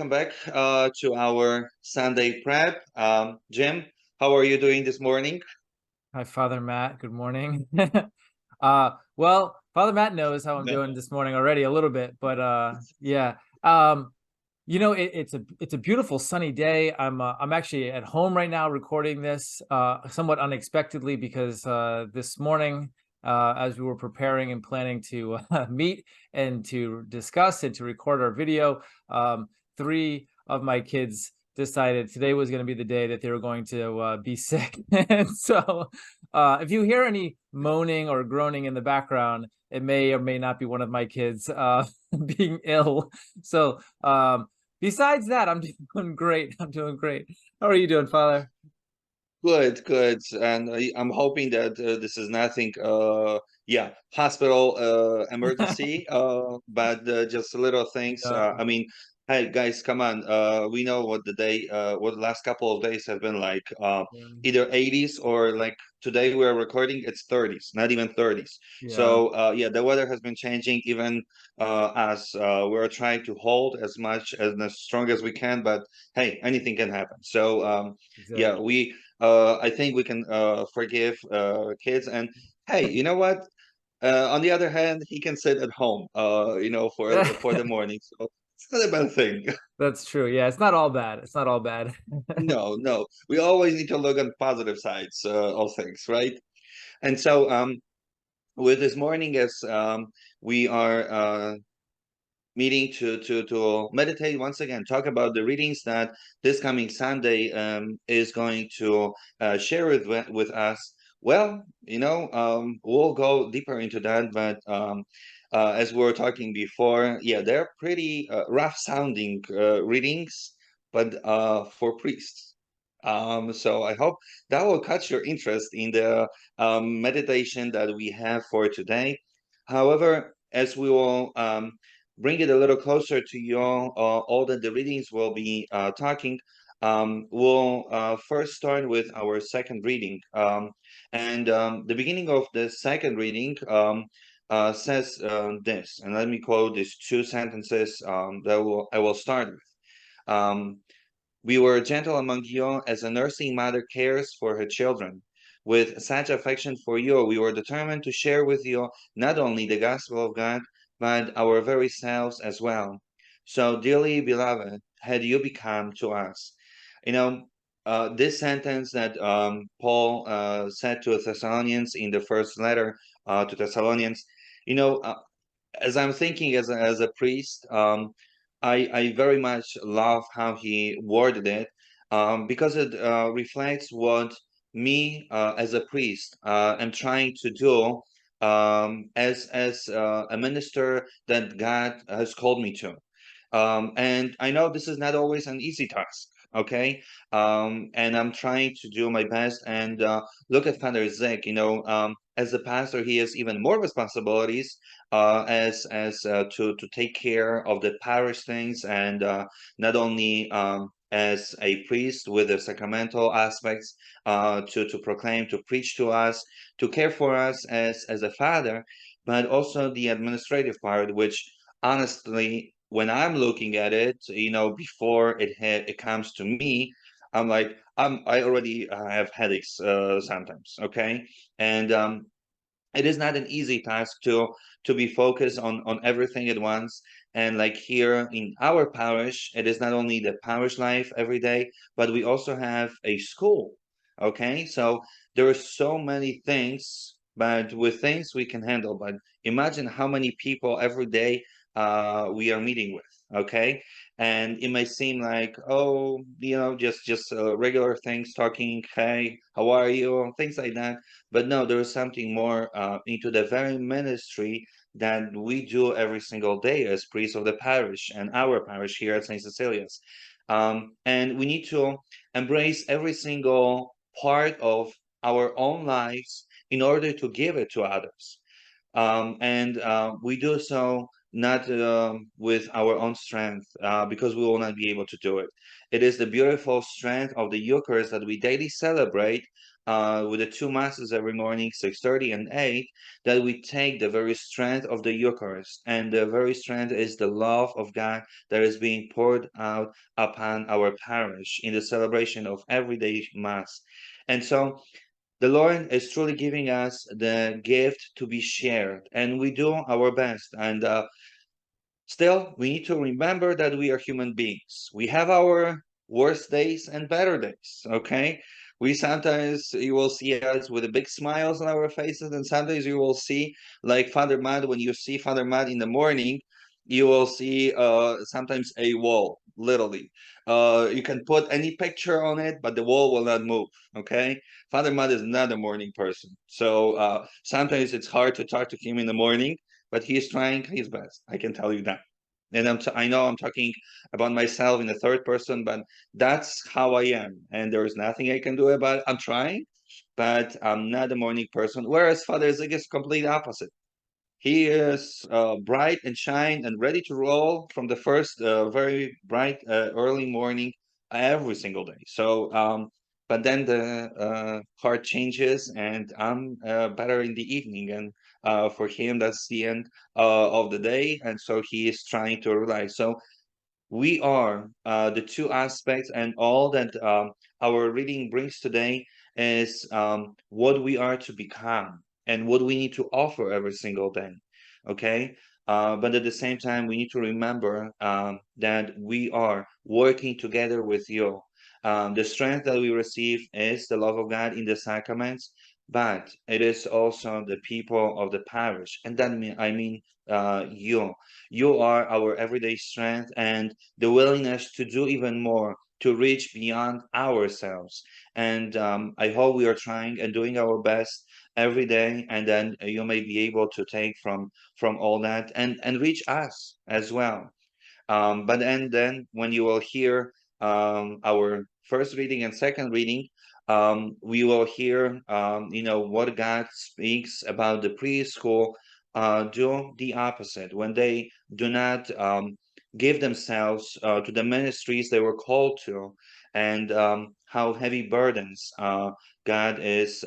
welcome back to our Sunday prep. Jim, how are you doing this morning? Hi, Father Matt. Good morning. Well, Father Matt knows how I'm Yeah. doing this morning already a little bit, but yeah. Um, it's a beautiful sunny day. I'm actually at home right now recording this somewhat unexpectedly because this morning, as we were preparing and planning to meet and to discuss and to record our video, three of my kids decided today was going to be the day that they were going to be sick. And so if you hear any moaning or groaning in the background, it may or may not be one of my kids being ill. So besides that, I'm doing great. I'm doing great. How are you doing, Father? Good, good. And I'm hoping that this is nothing, yeah, hospital emergency, but just little things. Yeah. I mean, hey guys, come on. We know what the last couple of days have been like. Yeah. Either 80s or like today we're recording, it's 30s, not even 30s. Yeah. So yeah, the weather has been changing even as we're trying to hold as much and as strong as we can, but hey, anything can happen. So yeah, Exactly. I think we can forgive kids. And hey, you know what? On the other hand, he can sit at home, for the morning. So it's not a bad thing. That's true. Yeah, it's not all bad. It's not all bad. No, no. We always need to look on positive sides of things, right? And so with this morning, as we are meeting to meditate once again, talk about the readings that this coming Sunday is going to share with us. Well, we'll go deeper into that, but as we were talking before, yeah, they're pretty rough sounding readings, but for priests. So I hope that will catch your interest in the meditation that we have for today. However, as we will bring it a little closer to you all that the readings will be talking. We'll first start with our second reading. And the beginning of the second reading says this, and let me quote these two sentences I will start with. Um, we were gentle among you as a nursing mother cares for her children. With such affection for you, we were determined to share with you not only the gospel of God, but our very selves as well. So, dearly beloved, had you become to us. You know, this sentence that Paul said to Thessalonians in the first letter to Thessalonians, you know, uh, as I'm thinking as a priest, I very much love how he worded it because it reflects what me as a priest am trying to do as a minister that God has called me to. And I know this is not always an easy task. Okay, and I'm trying to do my best. And look at Father Zek. As a pastor, he has even more responsibilities as to take care of the parish things, and not only as a priest with the sacramental aspects to proclaim, to preach to us, to care for us as a father, but also the administrative part, which honestly, when I'm looking at it, before it comes to me, I'm like, I already have headaches sometimes. Okay, and it is not an easy task to be focused on everything at once. And like here in our parish, it is not only the parish life every day, but we also have a school. Okay, so there are so many things, but with things we can handle. But imagine how many people every day we are meeting with. Okay, and it may seem like, oh, just regular things, talking, hey, how are you, things like that. But no, there is something more into the very ministry that we do every single day as priests of the parish and our parish here at St. Cecilia's. And we need to embrace every single part of our own lives in order to give it to others. And we do so not with our own strength, because we will not be able to do it. It is the beautiful strength of the Eucharist that we daily celebrate with the two masses every morning, 6:30 and 8, that we take the very strength of the Eucharist, and the very strength is the love of God that is being poured out upon our parish in the celebration of everyday Mass. And so the Lord is truly giving us the gift to be shared, and we do our best. And still, we need to remember that we are human beings. We have our worst days and better days, okay? We sometimes, you will see us with the big smiles on our faces, and sometimes you will see, like Father Matt, when you see Father Matt in the morning, you will see sometimes a wall, literally. You can put any picture on it, but the wall will not move, okay? Father Matt is not a morning person. So sometimes it's hard to talk to him in the morning, but he's trying his best. I can tell you that. And I know I'm talking about myself in the third person, but that's how I am. And there is nothing I can do about it. I'm trying, but I'm not a morning person. Whereas Father Zig is complete opposite. He is bright and shine and ready to roll from the first very bright early morning every single day. So, but then the heart changes, and I'm better in the evening. And for him, that's the end of the day, and so he is trying to realize. So we are the two aspects, and all that our reading brings today is what we are to become and what we need to offer every single day. Okay. But at the same time, we need to remember that we are working together with you. The strength that we receive is the love of God in the sacraments, but it is also the people of the parish. And that I mean you. You are our everyday strength, and the willingness to do even more, to reach beyond ourselves. And I hope we are trying and doing our best every day, and then you may be able to take from all that and reach us as well. But then when you will hear our first reading and second reading, we will hear what God speaks about the priests who do the opposite when they do not give themselves to the ministries they were called to, and how heavy burdens God is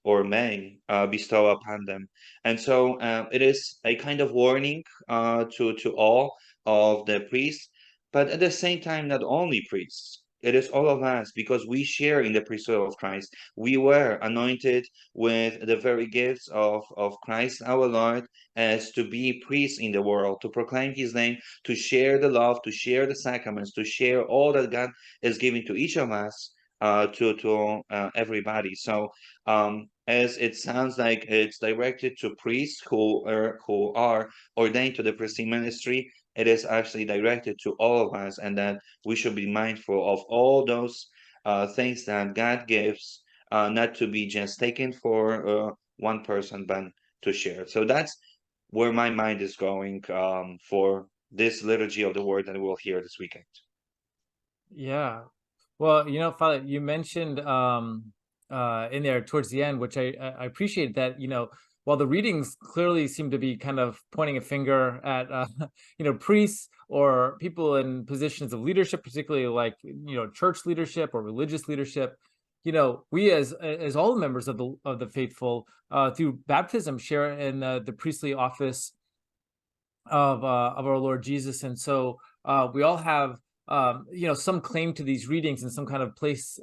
or may bestow upon them. And so it is a kind of warning to all of the priests, but at the same time, not only priests. It is all of us because we share in the priesthood of Christ. We were anointed with the very gifts of Christ our Lord as to be priests in the world, to proclaim his name, to share the love, to share the sacraments, to share all that God is giving to each of us, to everybody. So as it sounds like it's directed to priests who are ordained to the priestly ministry, it is actually directed to all of us, and that we should be mindful of all those things that God gives, not to be just taken for one person, but to share. So that's where my mind is going for this liturgy of the word that we'll hear this weekend. Yeah. Well, Father, you mentioned in there towards the end, which I appreciate that, while the readings clearly seem to be kind of pointing a finger at priests or people in positions of leadership, particularly like church leadership or religious leadership, we as all members of the faithful through baptism share in the priestly office of our Lord Jesus. And so we all have some claim to these readings and some kind of place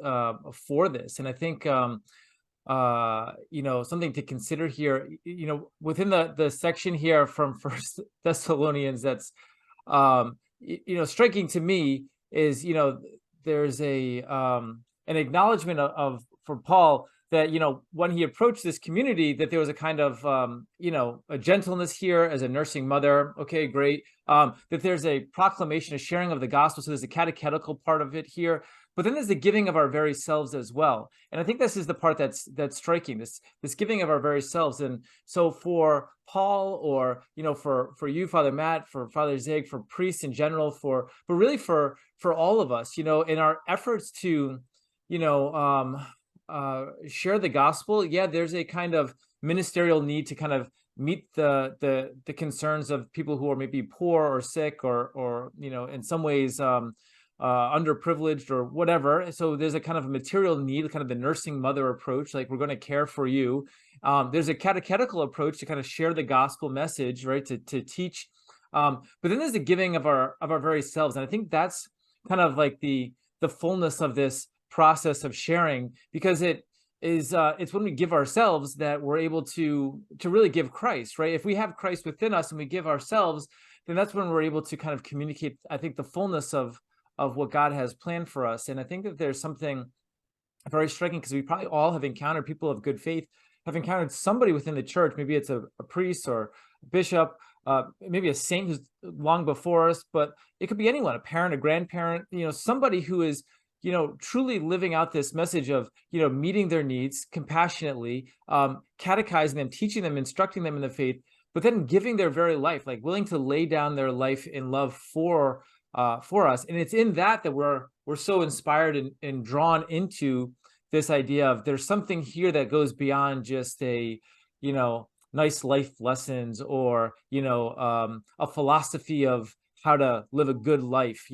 for this. And I think something to consider here, within the section here from First Thessalonians, that's striking to me is there's an acknowledgement of for Paul that when he approached this community, that there was a kind of a gentleness here as a nursing mother. Okay, great. That there's a proclamation, a sharing of the gospel. So there's a catechetical part of it here, but then there's the giving of our very selves as well. And I think this is the part that's striking, this giving of our very selves. And so for Paul, or for you, Father Matt, for Father Zig, for priests in general, but really for all of us, in our efforts to share the gospel, there's a kind of ministerial need to kind of meet the concerns of people who are maybe poor or sick, or in some ways underprivileged or whatever. So there's a kind of a material need, kind of the nursing mother approach, like we're going to care for you. There's a catechetical approach to kind of share the gospel message, right? To teach. But then there's the giving of our very selves, and I think that's kind of like the fullness of this process of sharing, because it's when we give ourselves that we're able to really give Christ, right? If we have Christ within us and we give ourselves, then that's when we're able to kind of communicate, I think, the fullness of what God has planned for us. And I think that there's something very striking, because we probably all have encountered people of good faith, have encountered somebody within the church. Maybe it's a priest or a bishop, maybe a saint who's long before us, but it could be anyone, a parent, a grandparent, somebody who is, truly living out this message of, meeting their needs compassionately, catechizing them, teaching them, instructing them in the faith, but then giving their very life, like willing to lay down their life in love for us. And it's in that we're so inspired and drawn into this idea of there's something here that goes beyond just a, nice life lessons, or, a philosophy of how to live a good life.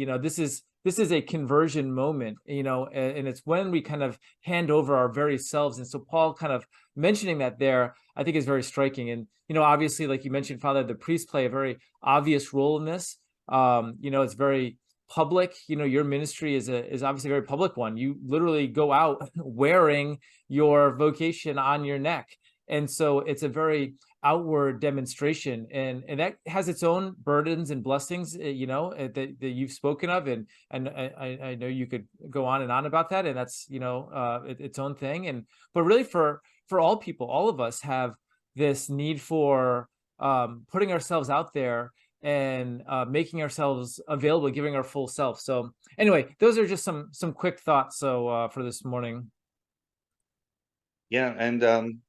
This is a conversion moment, and it's when we kind of hand over our very selves. And so Paul kind of mentioning that there, I think, is very striking. And, obviously, like you mentioned, Father, the priests play a very obvious role in this. It's very public. Your ministry is obviously a very public one. You literally go out wearing your vocation on your neck. And so it's a very outward demonstration, and that has its own burdens and blessings, that you've spoken of. And I know you could go on and on about that, and that's, its own thing. But really for all people, all of us have this need for putting ourselves out there and making ourselves available, giving our full self. So anyway, those are just some quick thoughts. So for this morning. Yeah, and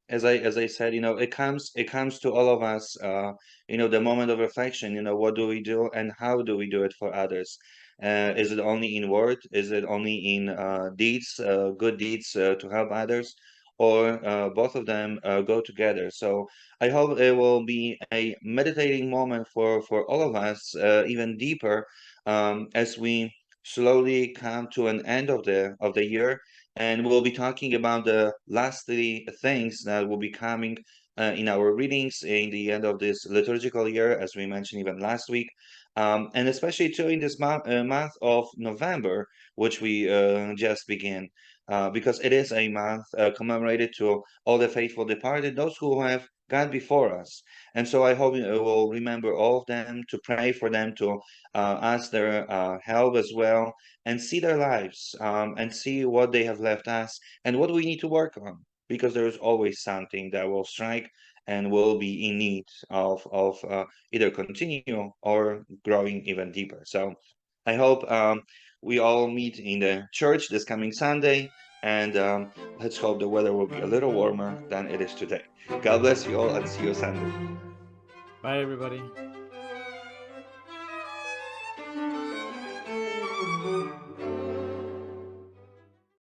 as I said, it comes to all of us, the moment of reflection. What do we do and how do we do it for others? Is it only in word? Is it only in deeds, good deeds to help others, or both of them go together? So I hope it will be a meditating moment for all of us, even deeper, as we slowly come to an end of the year, and we'll be talking about the last three things that will be coming in our readings in the end of this liturgical year, as we mentioned even last week, and especially during this month of November, which we just began, because it is a month commemorated to all the faithful departed, those who have gone before us. And so I hope we'll remember all of them, to pray for them, to ask their help as well, and see their lives, and see what they have left us and what we need to work on, because there is always something that will strike and will be in need of either continue or growing even deeper. So I hope we all meet in the church this coming Sunday, and let's hope the weather will be a little warmer than it is today. God bless you all, and see you Sunday. Bye, everybody.